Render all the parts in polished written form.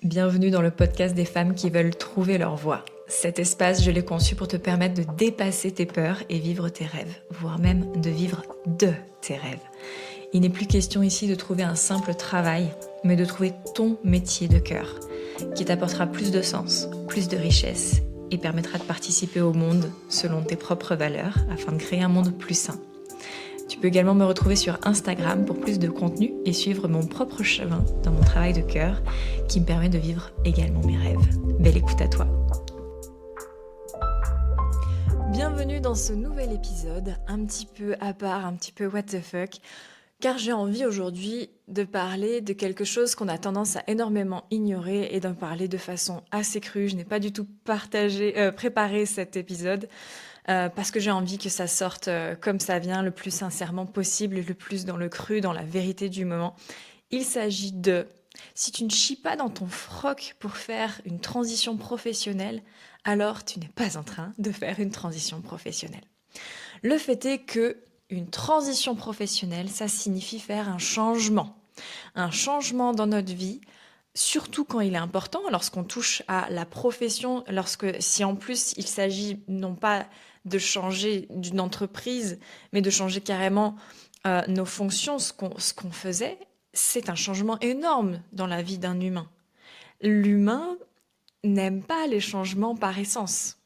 Bienvenue dans le podcast des femmes qui veulent trouver leur voie. Cet espace, je l'ai conçu pour te permettre de dépasser tes peurs et vivre tes rêves, voire même de vivre de tes rêves. Il n'est plus question ici de trouver un simple travail, mais de trouver ton métier de cœur, qui t'apportera plus de sens, plus de richesse et permettra de participer au monde selon tes propres valeurs afin de créer un monde plus sain. Tu peux également me retrouver sur Instagram pour plus de contenu et suivre mon propre chemin dans mon travail de cœur qui me permet de vivre également mes rêves. Belle écoute à toi. Bienvenue dans ce nouvel épisode, un petit peu à part, un petit peu what the fuck, car j'ai envie aujourd'hui de parler de quelque chose qu'on a tendance à énormément ignorer et d'en parler de façon assez crue. Je n'ai pas du tout préparé cet épisode. Parce que j'ai envie que ça sorte comme ça vient, le plus sincèrement possible, le plus dans le cru, dans la vérité du moment. Il s'agit de, si tu ne chies pas dans ton froc pour faire une transition professionnelle, alors tu n'es pas en train de faire une transition professionnelle. Le fait est que une transition professionnelle, ça signifie faire un changement dans notre vie, surtout quand il est important, lorsqu'on touche à la profession, si en plus il s'agit non pas de changer d'une entreprise, mais de changer carrément nos fonctions, ce qu'on faisait, c'est un changement énorme dans la vie d'un humain. L'humain n'aime pas les changements par essence.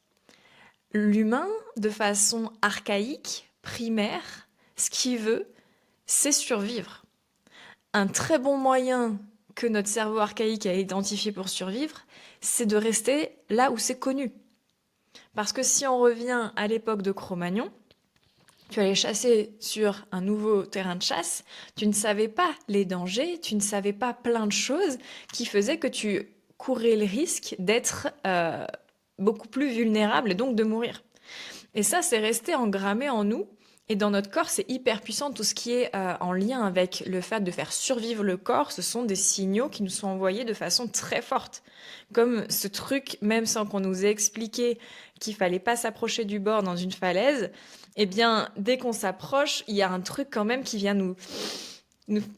L'humain, de façon archaïque, primaire, ce qu'il veut, c'est survivre. Un très bon moyen que notre cerveau archaïque a identifié pour survivre, c'est de rester là où c'est connu. Parce que si on revient à l'époque de Cro-Magnon, tu allais chasser sur un nouveau terrain de chasse, tu ne savais pas les dangers, tu ne savais pas plein de choses qui faisaient que tu courais le risque d'être beaucoup plus vulnérable et donc de mourir. Et ça, c'est resté engrammé en nous. Et dans notre corps, c'est hyper puissant. Tout ce qui est en lien avec le fait de faire survivre le corps, ce sont des signaux qui nous sont envoyés de façon très forte. Comme ce truc, même sans qu'on nous ait expliqué qu'il fallait pas s'approcher du bord dans une falaise, eh bien, dès qu'on s'approche, il y a un truc quand même qui vient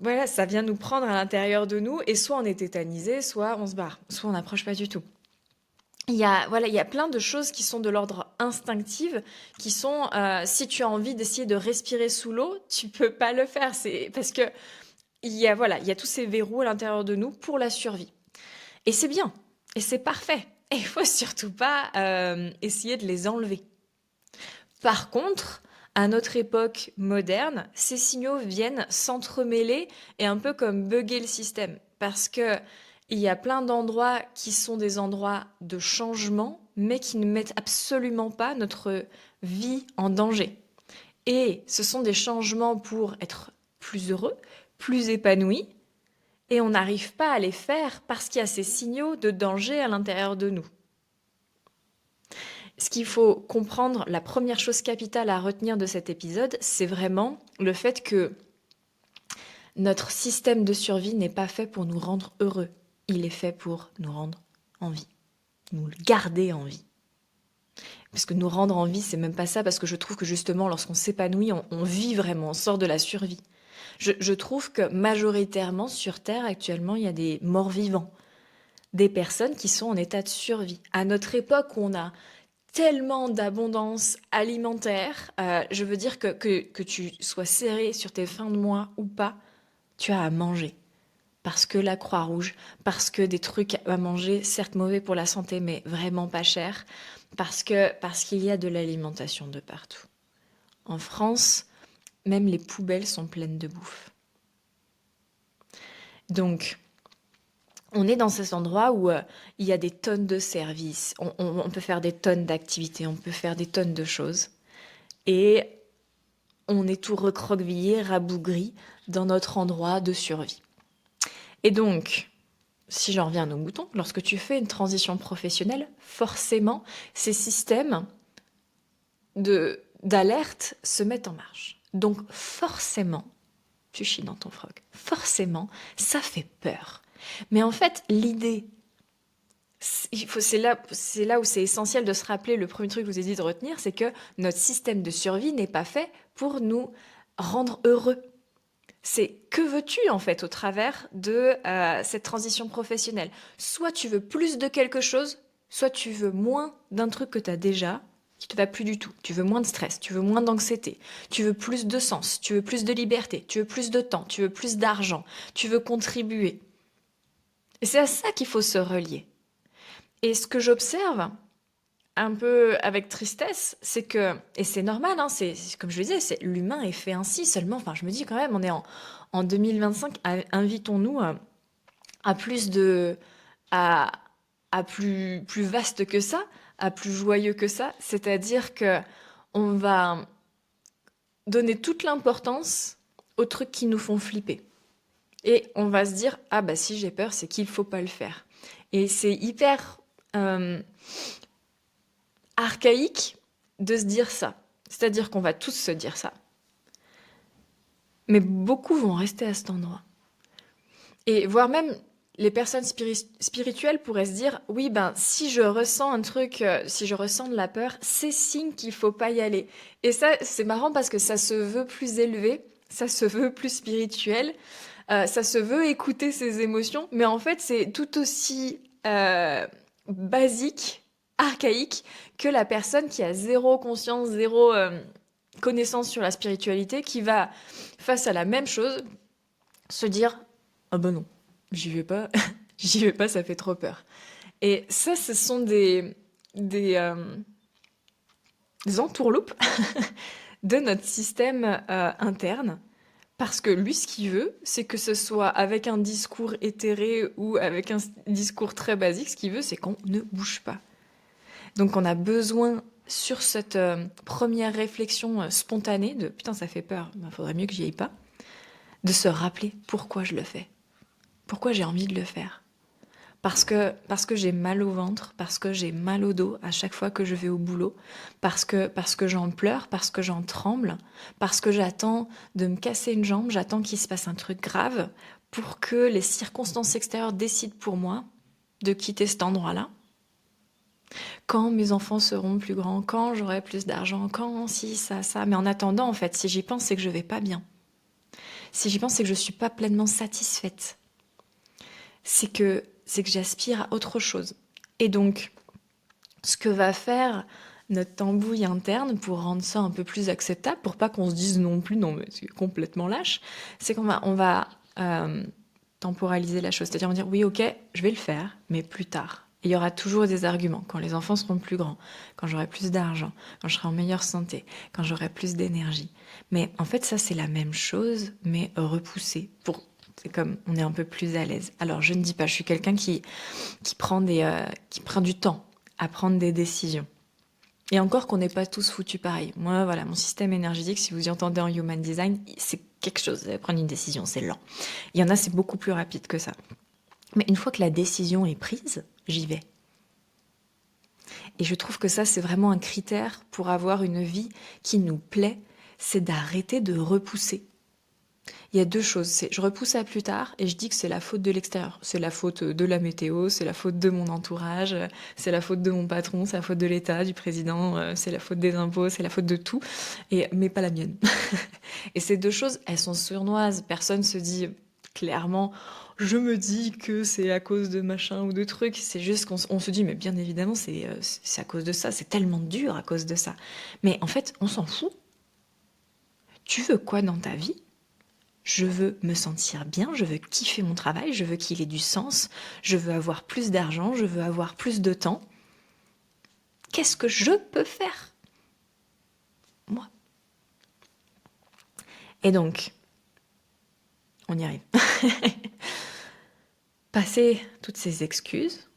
voilà, ça vient nous prendre à l'intérieur de nous. Et soit on est tétanisé, soit on se barre, soit on n'approche pas du tout. Il y a plein de choses qui sont de l'ordre instinctif, qui sont, si tu as envie d'essayer de respirer sous l'eau, tu peux pas le faire. C'est parce que il y a tous ces verrous à l'intérieur de nous pour la survie. Et c'est bien, et c'est parfait. Et il faut surtout pas essayer de les enlever. Par contre, à notre époque moderne, ces signaux viennent s'entremêler et un peu comme bugger le système. Parce que il y a plein d'endroits qui sont des endroits de changement, mais qui ne mettent absolument pas notre vie en danger. Et ce sont des changements pour être plus heureux, plus épanoui, et on n'arrive pas à les faire parce qu'il y a ces signaux de danger à l'intérieur de nous. Ce qu'il faut comprendre, la première chose capitale à retenir de cet épisode, c'est vraiment le fait que notre système de survie n'est pas fait pour nous rendre heureux. Il est fait pour nous rendre en vie, nous garder en vie. Parce que nous rendre en vie, c'est même pas ça, parce que je trouve que justement, lorsqu'on s'épanouit, on vit vraiment, on sort de la survie. Je trouve que majoritairement, sur Terre, actuellement, il y a des morts vivants, des personnes qui sont en état de survie. À notre époque où on a tellement d'abondance alimentaire, je veux dire que tu sois serré sur tes fins de mois ou pas, tu as à manger. Parce que la Croix-Rouge, parce que des trucs à manger, certes mauvais pour la santé, mais vraiment pas cher, parce qu'il y a de l'alimentation de partout. En France, même les poubelles sont pleines de bouffe. Donc, on est dans cet endroit où il y a des tonnes de services, on peut faire des tonnes d'activités, on peut faire des tonnes de choses. Et on est tout recroquevillé, rabougri dans notre endroit de survie. Et donc, si j'en reviens à nos moutons, lorsque tu fais une transition professionnelle, forcément, ces systèmes d'alerte se mettent en marche. Donc forcément, tu chies dans ton froc. Forcément, ça fait peur. Mais en fait, l'idée, c'est là où c'est essentiel de se rappeler, le premier truc que je vous ai dit de retenir, c'est que notre système de survie n'est pas fait pour nous rendre heureux. C'est que veux-tu en fait au travers de cette transition professionnelle? Soit tu veux plus de quelque chose, soit tu veux moins d'un truc que tu as déjà, qui te va plus du tout. Tu veux moins de stress, tu veux moins d'anxiété, tu veux plus de sens, tu veux plus de liberté, tu veux plus de temps, tu veux plus d'argent, tu veux contribuer. Et c'est à ça qu'il faut se relier. Et ce que j'observe, un peu avec tristesse, c'est que, et c'est normal, hein, comme je le disais, l'humain est fait ainsi seulement. Enfin, je me dis quand même, on est en 2025, invitons-nous à plus de, à, à plus vaste que ça, à plus joyeux que ça. C'est-à-dire que on va donner toute l'importance aux trucs qui nous font flipper. Et on va se dire, ah bah si j'ai peur, c'est qu'il faut pas le faire. Et c'est hyper archaïque de se dire ça. C'est-à-dire qu'on va tous se dire ça. Mais beaucoup vont rester à cet endroit. Et voire même les personnes spirituelles pourraient se dire, oui, ben si je ressens un truc, si je ressens de la peur, c'est signe qu'il faut pas y aller. Et ça, c'est marrant parce que ça se veut plus élevé, ça se veut plus spirituel, ça se veut écouter ses émotions, mais en fait, c'est tout aussi basique, archaïque, que la personne qui a zéro conscience, zéro connaissance sur la spiritualité, qui va, face à la même chose, se dire ah ben non, j'y vais pas, j'y vais pas, ça fait trop peur. Et ça, ce sont des des entourloupes de notre système interne. Parce que lui, ce qu'il veut, c'est que ce soit avec un discours éthéré ou avec un discours très basique, ce qu'il veut, c'est qu'on ne bouge pas. Donc on a besoin, sur cette première réflexion spontanée de putain, ça fait peur, il faudrait mieux que j'y aille pas, de se rappeler pourquoi je le fais. Pourquoi j'ai envie de le faire. Parce que j'ai mal au ventre, parce que j'ai mal au dos à chaque fois que je vais au boulot, parce que j'en pleure, parce que j'en tremble, parce que j'attends de me casser une jambe, j'attends qu'il se passe un truc grave pour que les circonstances extérieures décident pour moi de quitter cet endroit-là. Quand mes enfants seront plus grands, quand j'aurai plus d'argent, quand si, ça. Mais en attendant, en fait, si j'y pense, c'est que je vais pas bien. Si j'y pense, c'est que je suis pas pleinement satisfaite. C'est que j'aspire à autre chose. Et donc, ce que va faire notre tambouille interne pour rendre ça un peu plus acceptable, pour pas qu'on se dise non plus, non mais c'est complètement lâche, c'est qu'on va temporaliser la chose. C'est-à-dire on va dire oui ok, je vais le faire, mais plus tard. Et il y aura toujours des arguments, quand les enfants seront plus grands, quand j'aurai plus d'argent, quand je serai en meilleure santé, quand j'aurai plus d'énergie. Mais en fait ça c'est la même chose, mais repoussée pour c'est comme on est un peu plus à l'aise. Alors je ne dis pas, je suis quelqu'un qui prend du temps à prendre des décisions. Et encore qu'on n'est pas tous foutus pareil. Moi, voilà, mon système énergétique, si vous y entendez en human design, c'est quelque chose. Prendre une décision, c'est lent. Il y en a, c'est beaucoup plus rapide que ça. Mais une fois que la décision est prise, j'y vais. Et je trouve que ça, c'est vraiment un critère pour avoir une vie qui nous plaît, c'est d'arrêter de repousser. Il y a deux choses, c'est je repousse à plus tard et je dis que c'est la faute de l'extérieur. C'est la faute de la météo, c'est la faute de mon entourage, c'est la faute de mon patron, c'est la faute de l'État, du président, c'est la faute des impôts, c'est la faute de tout, mais pas la mienne. Et ces deux choses, elles sont sournoises. Personne se dit clairement, je me dis que c'est à cause de machin ou de trucs. C'est juste qu'on se dit, mais bien évidemment, c'est à cause de ça, c'est tellement dur à cause de ça. Mais en fait, on s'en fout. Tu veux quoi dans ta vie? Je veux me sentir bien, je veux kiffer mon travail, je veux qu'il ait du sens, je veux avoir plus d'argent, je veux avoir plus de temps. Qu'est-ce que je peux faire? Moi. Et donc, on y arrive. Passer toutes ces excuses,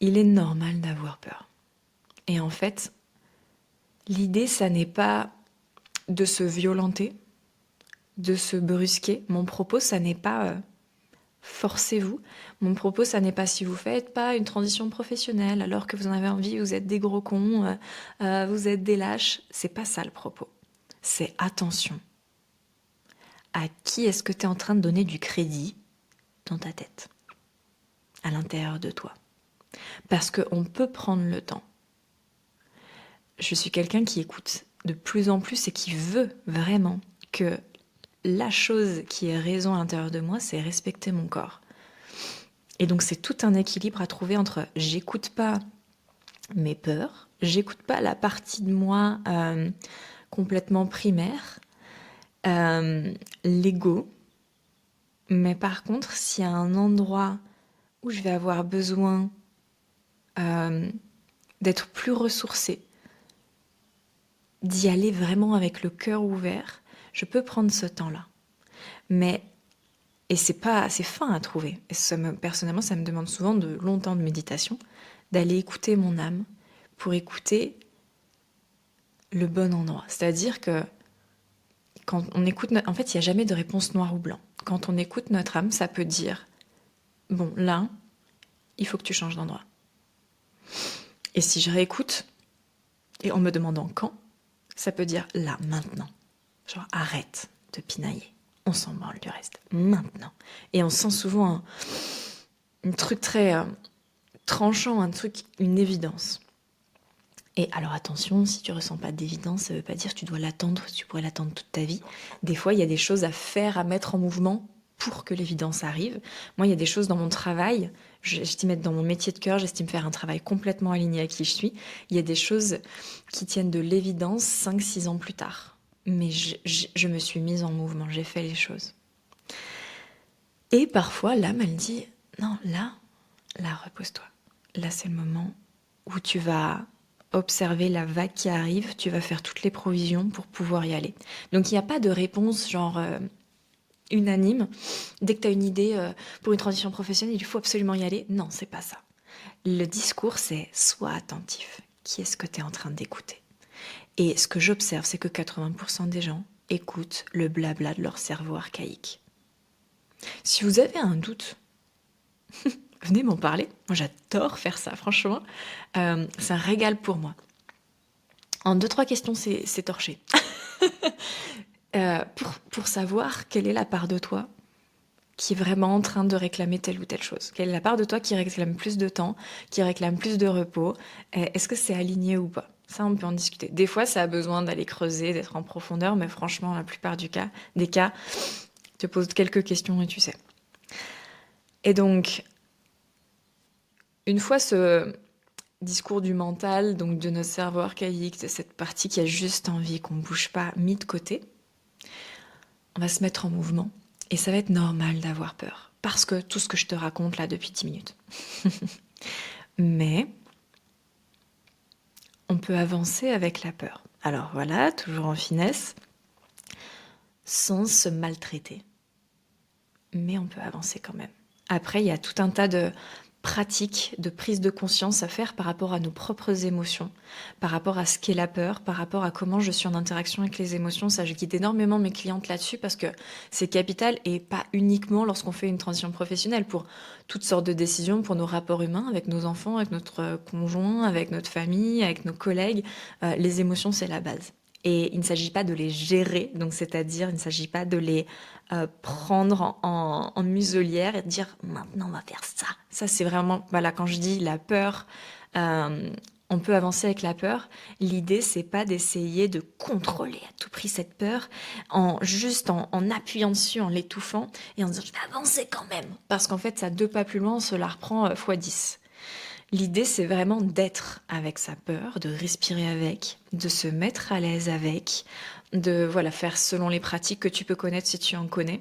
il est normal d'avoir peur. Et en fait, l'idée, ça n'est pas de se violenter, de se brusquer. Mon propos, ça n'est pas forcez-vous. Mon propos, ça n'est pas si vous faites pas une transition professionnelle alors que vous en avez envie, vous êtes des gros cons, vous êtes des lâches. C'est pas ça le propos. C'est attention. À qui est-ce que tu es en train de donner du crédit dans ta tête, à l'intérieur de toi? Parce qu'on peut prendre le temps. Je suis quelqu'un qui écoute de plus en plus et qui veut vraiment que la chose qui est raison à l'intérieur de moi, c'est respecter mon corps. Et donc c'est tout un équilibre à trouver entre j'écoute pas mes peurs, j'écoute pas la partie de moi complètement primaire, l'ego, mais par contre s'il y a un endroit où je vais avoir besoin d'être plus ressourcée, d'y aller vraiment avec le cœur ouvert, je peux prendre ce temps-là. Mais, et c'est fin à trouver. Et personnellement, ça me demande souvent de longs temps de méditation, d'aller écouter mon âme pour écouter le bon endroit. C'est-à-dire que quand on écoute, en fait, il n'y a jamais de réponse noire ou blanc. Quand on écoute notre âme, ça peut dire, bon, là, il faut que tu changes d'endroit. Et si je réécoute, et en me demandant quand, ça peut dire là, maintenant. Genre, arrête de pinailler. On s'en branle du reste. Maintenant. Et on sent souvent un truc très tranchant, une évidence. Et alors attention, si tu ressens pas d'évidence, ça veut pas dire que tu dois l'attendre, tu pourrais l'attendre toute ta vie. Des fois, il y a des choses à faire, à mettre en mouvement pour que l'évidence arrive. Moi, il y a des choses dans mon travail, j'estime être dans mon métier de cœur, j'estime faire un travail complètement aligné à qui je suis. Il y a des choses qui tiennent de l'évidence 5-6 ans plus tard. Mais je me suis mise en mouvement, j'ai fait les choses. Et parfois, l'âme, elle dit, non, là, repose-toi. Là, c'est le moment où tu vas observer la vague qui arrive, tu vas faire toutes les provisions pour pouvoir y aller. Donc, il n'y a pas de réponse genre unanime. Dès que tu as une idée pour une transition professionnelle, il faut absolument y aller. Non, c'est pas ça. Le discours, c'est sois attentif. Qui est-ce que tu es en train d'écouter ? Et ce que j'observe, c'est que 80% des gens écoutent le blabla de leur cerveau archaïque. Si vous avez un doute, venez m'en parler. Moi, j'adore faire ça, franchement. C'est un régal pour moi. En 2-3 questions, c'est torché. Pour savoir quelle est la part de toi qui est vraiment en train de réclamer telle ou telle chose. Quelle est la part de toi qui réclame plus de temps, qui réclame plus de repos ? Est-ce que c'est aligné ou pas ? Ça, on peut en discuter. Des fois, ça a besoin d'aller creuser, d'être en profondeur, mais franchement, la plupart des cas, je te pose quelques questions et tu sais. Et donc, une fois ce discours du mental, donc de notre cerveau archaïque, de cette partie qui a juste envie qu'on ne bouge pas, mis de côté, on va se mettre en mouvement. Et ça va être normal d'avoir peur. Parce que tout ce que je te raconte là depuis 10 minutes. Mais on peut avancer avec la peur. Alors voilà, toujours en finesse, sans se maltraiter. Mais on peut avancer quand même. Après, il y a tout un tas de pratiques, de prise de conscience à faire par rapport à nos propres émotions, par rapport à ce qu'est la peur, par rapport à comment je suis en interaction avec les émotions. Ça, je guide énormément mes clientes là-dessus parce que c'est capital et pas uniquement lorsqu'on fait une transition professionnelle, pour toutes sortes de décisions, pour nos rapports humains avec nos enfants, avec notre conjoint, avec notre famille, avec nos collègues. Les émotions, c'est la base. Et il ne s'agit pas de les gérer, donc c'est-à-dire il ne s'agit pas de les prendre en muselière et de dire maintenant on va faire ça. Ça c'est vraiment, voilà, quand je dis la peur, on peut avancer avec la peur. L'idée c'est pas d'essayer de contrôler à tout prix cette peur en appuyant dessus, en l'étouffant et en disant je vais avancer quand même. Parce qu'en fait ça 2 pas plus loin, on se la reprend x10. L'idée, c'est vraiment d'être avec sa peur, de respirer avec, de se mettre à l'aise avec, de faire selon les pratiques que tu peux connaître si tu en connais,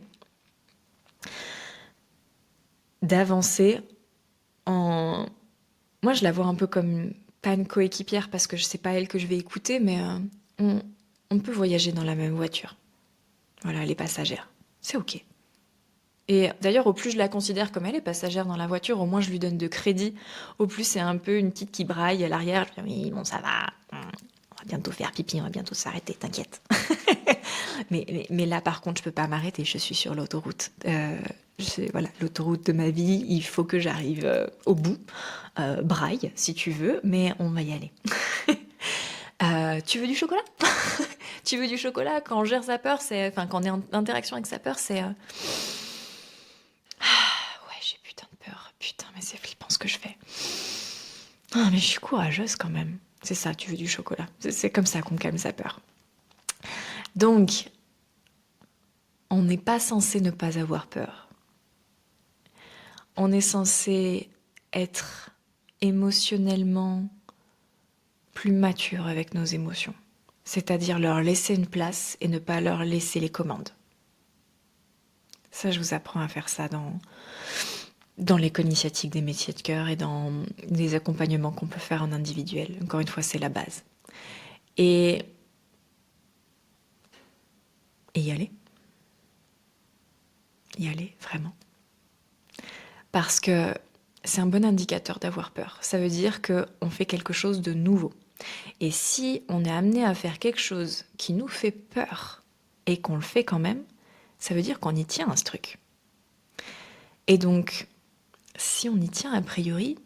d'avancer en... Moi, je la vois un peu comme, pas une coéquipière parce que c'est pas elle que je vais écouter, mais on peut voyager dans la même voiture. Voilà, elle est passagère. C'est ok. Et d'ailleurs, au plus je la considère comme elle est passagère dans la voiture, au moins je lui donne de crédit. Au plus c'est un peu une petite qui braille à l'arrière. Je dis oui, bon ça va, on va bientôt faire pipi, on va bientôt s'arrêter, t'inquiète. mais là par contre je peux pas m'arrêter, je suis sur l'autoroute. L'autoroute de ma vie, il faut que j'arrive au bout. Braille si tu veux, mais on va y aller. Tu veux du chocolat? Tu veux du chocolat? Quand on gère sa peur, quand on est en interaction avec sa peur, c'est... Ouais, j'ai putain de peur. Putain, mais c'est flippant ce que je fais. Ah, mais je suis courageuse quand même. C'est ça, tu veux du chocolat. C'est comme ça qu'on calme sa peur. Donc, on n'est pas censé ne pas avoir peur. On est censé être émotionnellement plus mature avec nos émotions, c'est-à-dire leur laisser une place et ne pas leur laisser les commandes. Ça, je vous apprends à faire ça dans l'école initiatique des métiers de cœur et dans les accompagnements qu'on peut faire en individuel. Encore une fois, c'est la base. Et y aller. Y aller, vraiment. Parce que c'est un bon indicateur d'avoir peur. Ça veut dire qu'on fait quelque chose de nouveau. Et si on est amené à faire quelque chose qui nous fait peur et qu'on le fait quand même, ça veut dire qu'on y tient à ce truc. Et donc, si on y tient a priori,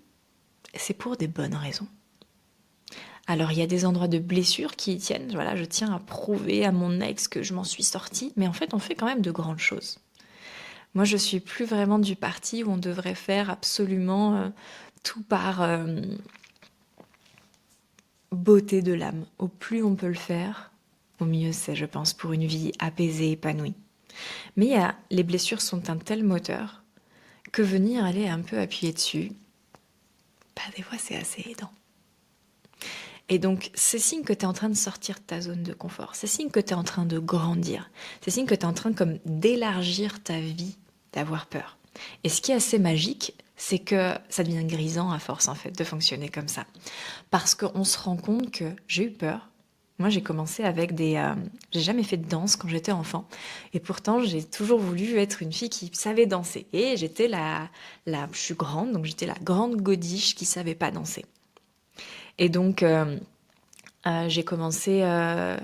c'est pour des bonnes raisons. Alors il y a des endroits de blessure qui y tiennent, voilà, je tiens à prouver à mon ex que je m'en suis sortie, mais en fait on fait quand même de grandes choses. Moi je suis plus vraiment du parti où on devrait faire absolument tout par beauté de l'âme. Au plus on peut le faire, au mieux c'est, je pense, pour une vie apaisée, épanouie. Mais les blessures sont un tel moteur que venir aller un peu appuyer dessus, des fois c'est assez aidant. Et donc, c'est signe que tu es en train de sortir de ta zone de confort. C'est signe que tu es en train de grandir. C'est signe que tu es en train comme d'élargir ta vie, d'avoir peur. Et ce qui est assez magique, c'est que ça devient grisant à force en fait de fonctionner comme ça. Parce qu'on se rend compte que j'ai eu peur. Moi, j'ai commencé avec j'ai jamais fait de danse quand j'étais enfant. Et pourtant, j'ai toujours voulu être une fille qui savait danser. Et j'étais je suis grande, donc j'étais la grande godiche qui savait pas danser. Et donc, j'ai commencé à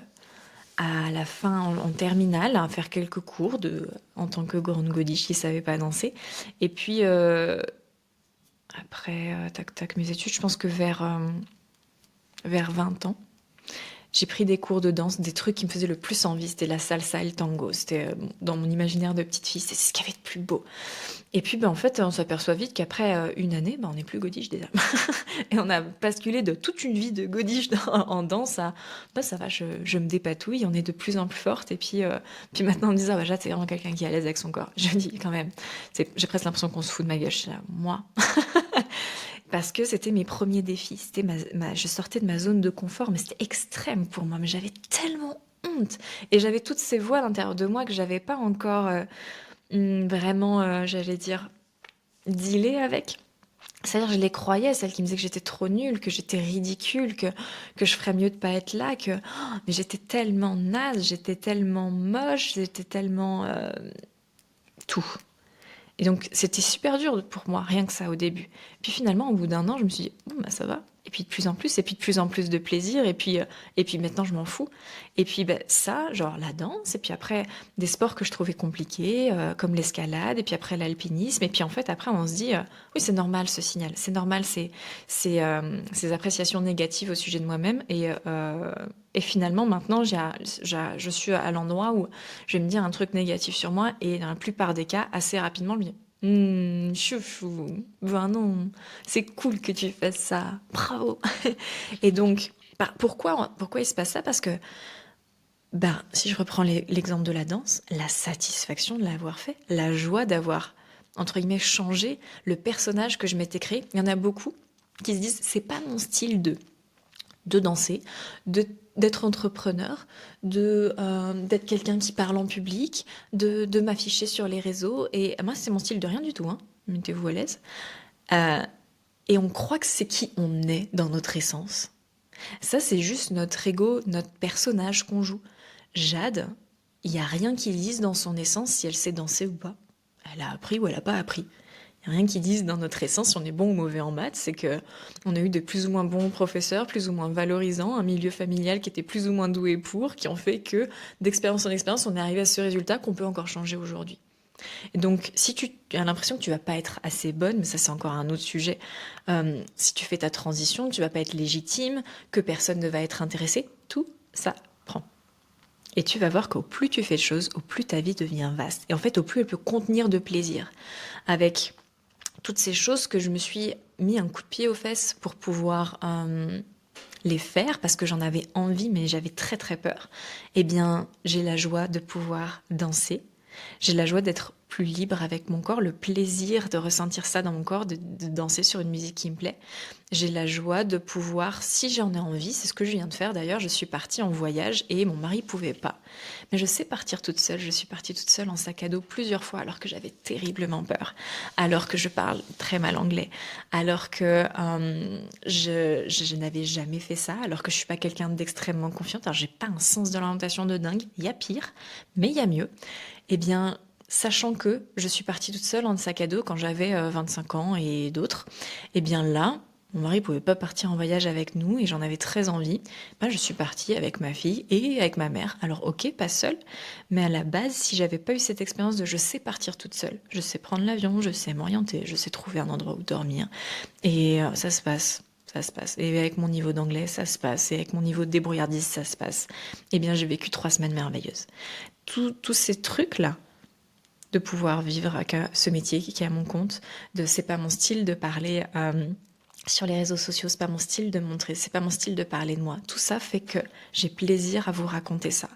la fin, en terminale, à faire quelques cours en tant que grande godiche qui ne savait pas danser. Et puis, après, mes études, je pense que vers 20 ans, j'ai pris des cours de danse, des trucs qui me faisaient le plus envie. C'était la salsa et le tango. C'était dans mon imaginaire de petite fille, c'est ce qu'il y avait de plus beau. Et puis, en fait, on s'aperçoit vite qu'après une année, on n'est plus godiche déjà. Et on a basculé de toute une vie de godiche en danse à ça va, je me dépatouille, on est de plus en plus forte. Et puis maintenant, on me dit Jade, c'est vraiment quelqu'un qui est à l'aise avec son corps. Je me dis quand même, j'ai presque l'impression qu'on se fout de ma gueule. Je suis là, moi. Parce que c'était mes premiers défis. C'était je sortais de ma zone de confort, mais c'était extrême pour moi. Mais j'avais tellement honte. Et j'avais toutes ces voix à l'intérieur de moi que j'avais pas encore vraiment, j'allais dire, dealé avec. C'est-à-dire, je les croyais, celles qui me disaient que j'étais trop nulle, que j'étais ridicule, que je ferais mieux de pas être là, mais j'étais tellement naze, j'étais tellement moche, j'étais tellement tout. Et donc, c'était super dur pour moi, rien que ça au début. Puis finalement, au bout d'un an, je me suis dit, ça va. Et puis de plus en plus, et puis de plus en plus de plaisir, et puis maintenant, je m'en fous. Et puis ça, genre la danse, et puis après, des sports que je trouvais compliqués, comme l'escalade, et puis après l'alpinisme, et puis en fait, après, on se dit, oui, c'est normal ce signal, c'est normal ces appréciations négatives au sujet de moi-même, et finalement, maintenant, je suis à l'endroit où je vais me dire un truc négatif sur moi, et dans la plupart des cas, assez rapidement, je me dis, chouchou, non, c'est cool que tu fasses ça, bravo. Et donc, pourquoi il se passe ça? Parce que, si je reprends l'exemple de la danse, la satisfaction de l'avoir fait, la joie d'avoir, entre guillemets, changé le personnage que je m'étais créé. Il y en a beaucoup qui se disent, c'est pas mon style de danser, d'être entrepreneur, d'être quelqu'un qui parle en public, de m'afficher sur les réseaux. Et moi, c'est mon style de rien du tout, hein. Mettez-vous à l'aise. Et on croit que c'est qui on est dans notre essence. Ça, c'est juste notre ego, notre personnage qu'on joue. Jade, il n'y a rien qui dise dans son essence si elle sait danser ou pas. Elle a appris ou elle n'a pas appris. Il n'y a rien qui dise dans notre essence si on est bon ou mauvais en maths. C'est qu'on a eu de plus ou moins bons professeurs, plus ou moins valorisants, un milieu familial qui était plus ou moins doué qui ont fait que d'expérience en expérience, on est arrivé à ce résultat qu'on peut encore changer aujourd'hui. Et donc, si tu as l'impression que tu vas pas être assez bonne, mais ça c'est encore un autre sujet, si tu fais ta transition, tu vas pas être légitime, que personne ne va être intéressé, tout ça prend. Et tu vas voir qu'au plus tu fais de choses, au plus ta vie devient vaste. Et en fait, au plus elle peut contenir de plaisir. Avec toutes ces choses que je me suis mis un coup de pied aux fesses pour pouvoir les faire, parce que j'en avais envie, mais j'avais très très peur. Eh bien, j'ai la joie de pouvoir danser, J'ai la joie d'être plus libre avec mon corps, le plaisir de ressentir ça dans mon corps, de danser sur une musique qui me plaît. J'ai la joie de pouvoir, si j'en ai envie, c'est ce que je viens de faire d'ailleurs, je suis partie en voyage et mon mari pouvait pas. Mais je sais partir toute seule, je suis partie toute seule en sac à dos plusieurs fois alors que j'avais terriblement peur, alors que je parle très mal anglais, alors que je n'avais jamais fait ça, alors que je suis pas quelqu'un d'extrêmement confiante, alors j'ai pas un sens de l'orientation de dingue, il y a pire, mais il y a mieux. Eh bien, sachant que je suis partie toute seule en sac à dos quand j'avais 25 ans et d'autres, eh bien là, mon mari pouvait pas partir en voyage avec nous et j'en avais très envie. Ben, je suis partie avec ma fille et avec ma mère. Alors ok, pas seule, mais à la base, si j'avais pas eu cette expérience de je sais partir toute seule, je sais prendre l'avion, je sais m'orienter, je sais trouver un endroit où dormir, et ça se passe. Ça se passe. Et avec mon niveau d'anglais, ça se passe. Et avec mon niveau de débrouillardise, ça se passe. Eh bien, j'ai vécu 3 semaines merveilleuses. Tous ces trucs-là, de pouvoir vivre avec ce métier qui est à mon compte, de c'est pas mon style de parler sur les réseaux sociaux, c'est pas mon style de montrer, c'est pas mon style de parler de moi. Tout ça fait que j'ai plaisir à vous raconter ça.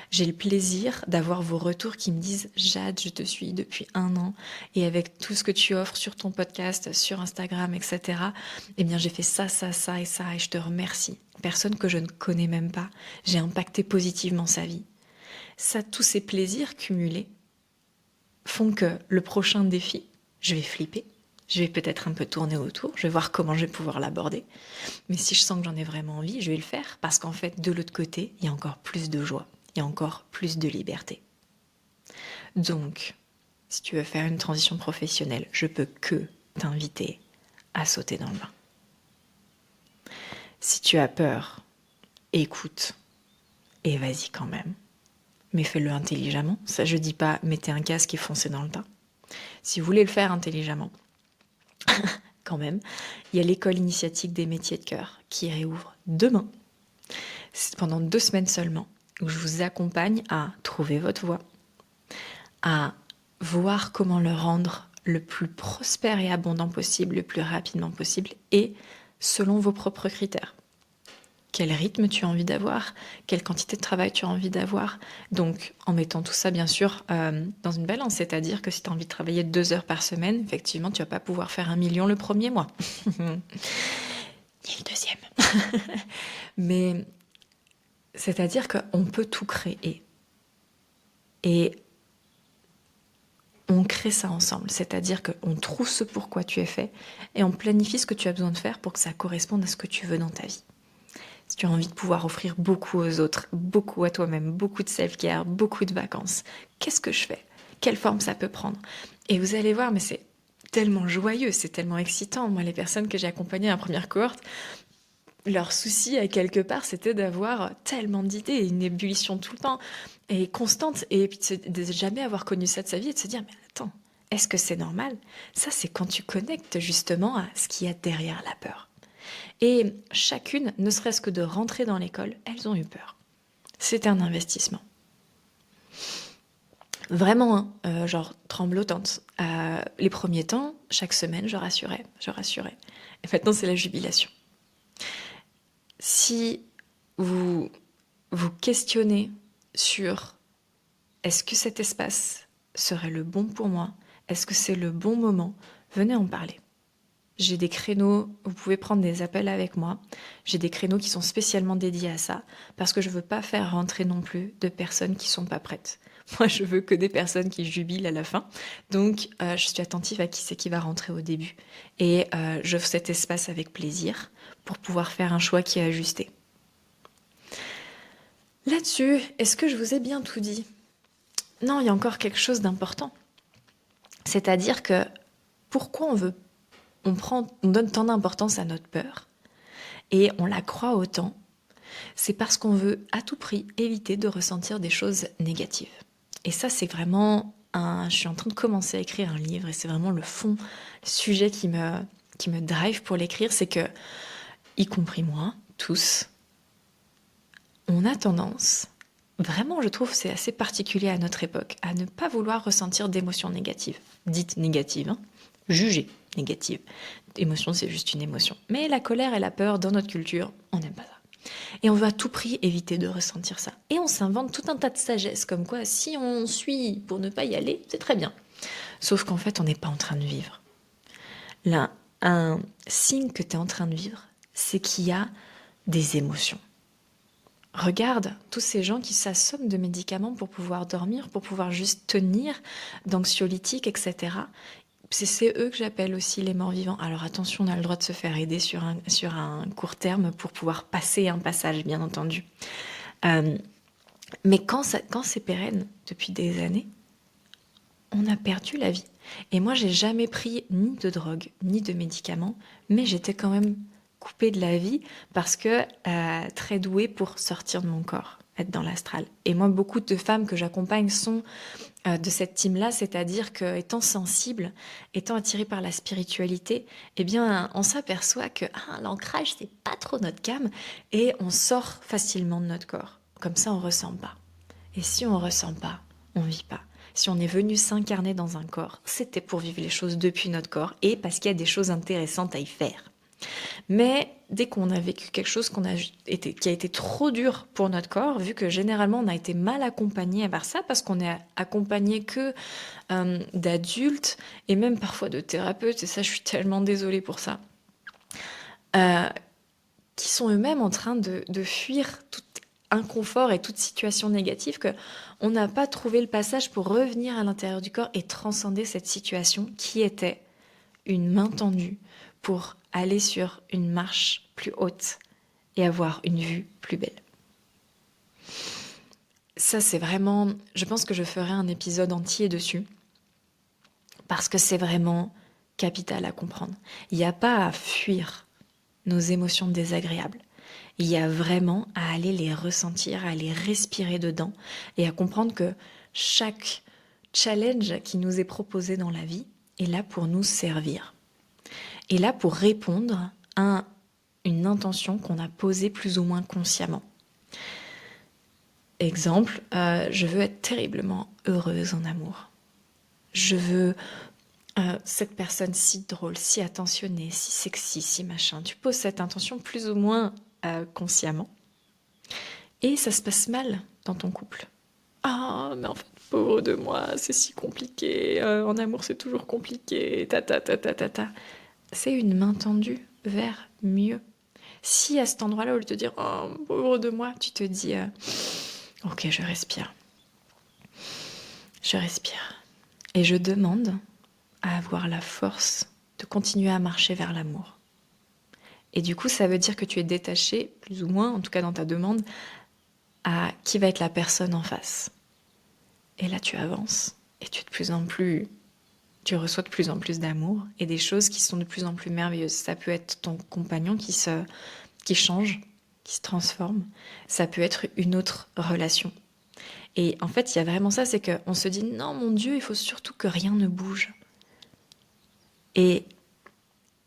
J'ai le plaisir d'avoir vos retours qui me disent Jade, je te suis depuis 1 an et avec tout ce que tu offres sur ton podcast, sur Instagram, etc. Eh bien, j'ai fait ça, ça, ça et ça et je te remercie. Personne que je ne connais même pas, j'ai impacté positivement sa vie. Ça, tous ces plaisirs cumulés font que le prochain défi, je vais flipper, je vais peut-être un peu tourner autour, je vais voir comment je vais pouvoir l'aborder. Mais si je sens que j'en ai vraiment envie, je vais le faire parce qu'en fait, de l'autre côté, il y a encore plus de joie, il y a encore plus de liberté. Donc, si tu veux faire une transition professionnelle, je peux que t'inviter à sauter dans le bain. Si tu as peur, écoute et vas-y quand même. Mais fais-le intelligemment. Ça, je dis pas mettez un casque et foncez dans le tas. Si vous voulez le faire intelligemment, quand même, il y a l'école initiatique des métiers de cœur qui réouvre demain. C'est pendant 2 semaines seulement, où je vous accompagne à trouver votre voie, à voir comment le rendre le plus prospère et abondant possible, le plus rapidement possible, et selon vos propres critères. Quel rythme tu as envie d'avoir, quelle quantité de travail tu as envie d'avoir. Donc, en mettant tout ça, bien sûr, dans une balance, c'est-à-dire que si tu as envie de travailler 2 heures par semaine, effectivement, tu vas pas pouvoir faire 1 million le premier mois. Ni le deuxième. Mais, c'est-à-dire qu'on peut tout créer. Et on crée ça ensemble, c'est-à-dire qu'on trouve ce pourquoi tu es fait et on planifie ce que tu as besoin de faire pour que ça corresponde à ce que tu veux dans ta vie. Si tu as envie de pouvoir offrir beaucoup aux autres, beaucoup à toi-même, beaucoup de self-care, beaucoup de vacances, qu'est-ce que je fais? Quelle forme ça peut prendre? Et vous allez voir, mais c'est tellement joyeux, c'est tellement excitant. Moi, les personnes que j'ai accompagnées en première cohorte, leur souci, à quelque part, c'était d'avoir tellement d'idées, une ébullition tout le temps, et constante, et puis de jamais avoir connu ça de sa vie, et de se dire, mais attends, est-ce que c'est normal? Ça, c'est quand tu connectes justement à ce qu'il y a derrière la peur. Et chacune, ne serait-ce que de rentrer dans l'école, elles ont eu peur. C'était un investissement. Vraiment, genre tremblotante. Les premiers temps, chaque semaine, je rassurais. Et maintenant, c'est la jubilation. Si vous vous questionnez sur est-ce que cet espace serait le bon pour moi? Est-ce que c'est le bon moment? Venez en parler. J'ai des créneaux, vous pouvez prendre des appels avec moi. J'ai des créneaux qui sont spécialement dédiés à ça, parce que je veux pas faire rentrer non plus de personnes qui sont pas prêtes. Moi, je veux que des personnes qui jubilent à la fin. Donc, je suis attentive à qui c'est qui va rentrer au début. Et j'offre cet espace avec plaisir pour pouvoir faire un choix qui est ajusté. Là-dessus, est-ce que je vous ai bien tout dit? Non, il y a encore quelque chose d'important. C'est-à-dire que pourquoi on donne tant d'importance à notre peur et on la croit autant, c'est parce qu'on veut à tout prix éviter de ressentir des choses négatives. Et ça, c'est vraiment je suis en train de commencer à écrire un livre et c'est vraiment le fond, le sujet qui me drive pour l'écrire, c'est que, y compris moi, tous, on a tendance, vraiment je trouve c'est assez particulier à notre époque, à ne pas vouloir ressentir d'émotions négatives, dites négatives, jugées négatives. Émotion, c'est juste une émotion. Mais la colère et la peur, dans notre culture, on n'aime pas ça. Et on veut à tout prix éviter de ressentir ça. Et on s'invente tout un tas de sagesse, comme quoi si on suit pour ne pas y aller, c'est très bien. Sauf qu'en fait, on n'est pas en train de vivre. Là, un signe que tu es en train de vivre, c'est qu'il y a des émotions. Regarde tous ces gens qui s'assomment de médicaments pour pouvoir dormir, pour pouvoir juste tenir, d'anxiolytiques, etc. C'est eux que j'appelle aussi les morts-vivants. Alors attention, on a le droit de se faire aider sur un court terme pour pouvoir passer un passage, bien entendu. Euh, mais quand c'est pérenne depuis des années, on a perdu la vie. Et moi, j'ai jamais pris ni de drogue, ni de médicaments, mais j'étais quand même coupée de la vie parce que très douée pour sortir de mon corps, être dans l'astral. Et moi, beaucoup de femmes que j'accompagne sont de cette team-là, c'est-à-dire que étant sensible, étant attirée par la spiritualité, eh bien, on s'aperçoit que l'ancrage, c'est pas trop notre came, et on sort facilement de notre corps. Comme ça, on ressent pas. Et si on ressent pas, on vit pas. Si on est venu s'incarner dans un corps, c'était pour vivre les choses depuis notre corps et parce qu'il y a des choses intéressantes à y faire. Mais dès qu'on a vécu quelque chose qui a été trop dur pour notre corps, vu que généralement on a été mal accompagné vers ça, parce qu'on est accompagné que d'adultes et même parfois de thérapeutes, et ça je suis tellement désolée pour ça, qui sont eux-mêmes en train de fuir tout inconfort et toute situation négative, que on n'a pas trouvé le passage pour revenir à l'intérieur du corps et transcender cette situation qui était une main tendue pour aller sur une marche plus haute et avoir une vue plus belle. Ça, c'est vraiment... Je pense que je ferai un épisode entier dessus parce que c'est vraiment capital à comprendre. Il n'y a pas à fuir nos émotions désagréables. Il y a vraiment à aller les ressentir, à les respirer dedans et à comprendre que chaque challenge qui nous est proposé dans la vie est là pour nous servir. Et là pour répondre à une intention qu'on a posée plus ou moins consciemment. Exemple, je veux être terriblement heureuse en amour. Je veux cette personne si drôle, si attentionnée, si sexy, si machin. Tu poses cette intention plus ou moins consciemment. Et ça se passe mal dans ton couple. Ah, mais en fait, pauvre de moi, c'est si compliqué. En amour, c'est toujours compliqué. C'est une main tendue vers mieux. Si à cet endroit-là, au lieu de te dire oh, pauvre de moi, tu te dis ok, je respire. Je respire. Et je demande à avoir la force de continuer à marcher vers l'amour. Et du coup, ça veut dire que tu es détaché, plus ou moins, en tout cas dans ta demande, à qui va être la personne en face. Et là, tu avances et tu reçois de plus en plus d'amour et des choses qui sont de plus en plus merveilleuses. Ça peut être ton compagnon qui change, qui se transforme. Ça peut être une autre relation. Et en fait, il y a vraiment ça, c'est qu'on se dit non, mon Dieu, il faut surtout que rien ne bouge. Et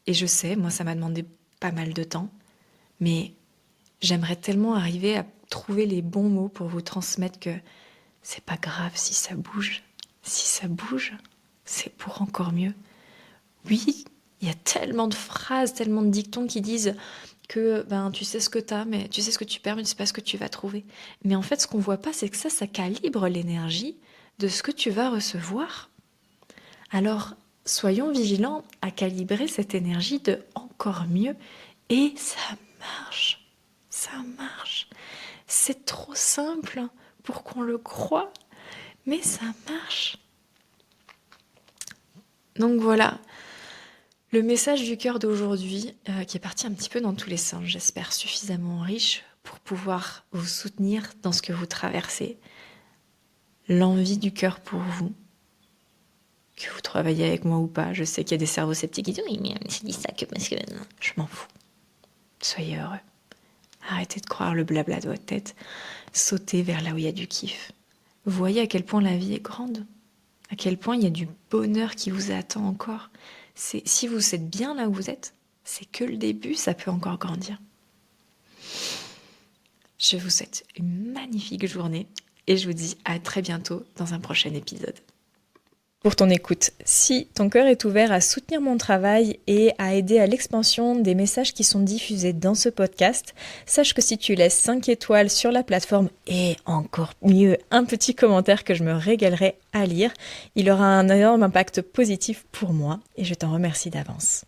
je sais, moi, ça m'a demandé pas mal de temps, mais j'aimerais tellement arriver à trouver les bons mots pour vous transmettre que c'est pas grave si ça bouge. Si ça bouge, c'est pour encore mieux. Oui, il y a tellement de phrases, tellement de dictons qui disent que tu sais ce que t'as, mais tu sais ce que tu perds, mais tu sais pas ce que tu vas trouver. Mais en fait, ce qu'on voit pas, c'est que ça calibre l'énergie de ce que tu vas recevoir. Alors, soyons vigilants à calibrer cette énergie de encore mieux. Et ça marche. Ça marche. C'est trop simple pour qu'on le croie, mais ça marche. Donc voilà, le message du cœur d'aujourd'hui, qui est parti un petit peu dans tous les sens, j'espère suffisamment riche pour pouvoir vous soutenir dans ce que vous traversez. L'envie du cœur pour vous, que vous travaillez avec moi ou pas. Je sais qu'il y a des cerveaux sceptiques qui disent oui, mais j'ai dit ça que parce que non, je m'en fous. Soyez heureux. Arrêtez de croire le blabla de votre tête. Sautez vers là où il y a du kiff. Voyez à quel point la vie est grande. À quel point il y a du bonheur qui vous attend encore. Si vous êtes bien là où vous êtes, c'est que le début, ça peut encore grandir. Je vous souhaite une magnifique journée et je vous dis à très bientôt dans un prochain épisode. pour ton écoute. Si ton cœur est ouvert à soutenir mon travail et à aider à l'expansion des messages qui sont diffusés dans ce podcast, sache que si tu laisses 5 étoiles sur la plateforme et encore mieux un petit commentaire que je me régalerai à lire, il aura un énorme impact positif pour moi et je t'en remercie d'avance.